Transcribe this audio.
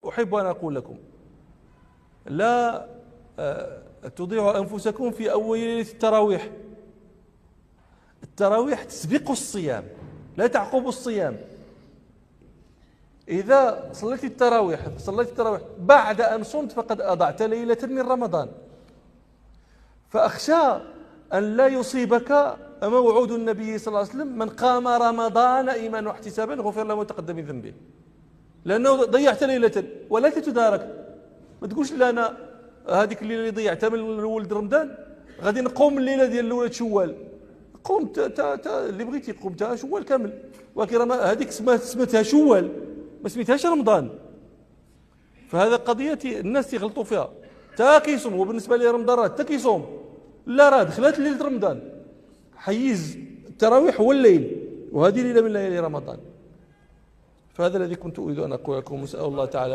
أحب أن أقول لكم لا تضيعوا أنفسكم في أول ليلة التراويح. التراويح تسبق الصيام لا تعقب الصيام. إذا صليت التراويح بعد أن صمت فقد أضعت ليلة من رمضان. فأخشى أن لا يصيبك موعود النبي صلى الله عليه وسلم: من قام رمضان إيمانا واحتسابا غفر له ما تقدم من ذنبه. لأنه ضيعت ليلة ولا تتدارك. ما تقولش لا أنا هذيك الليلة اللي ضيعتها من ولد رمضان غادي نقوم الليلة ديال الأولى شوال. قوم اللي بغيتي قمتها شوال كامل، ولكن هذيك سمتها شوال ما سميتهاش رمضان. فهذا قضية الناس يغلطوا فيها. تا كيصوم هو بالنسبة لي رمضان راه تا كيصوم، لا راه دخلت ليلة رمضان. حيز التراويح هو الليل، وهذه ليلة من ليالي رمضان. فهذا الذي كنت أريد أن أقول لكم. أسأل الله تعالى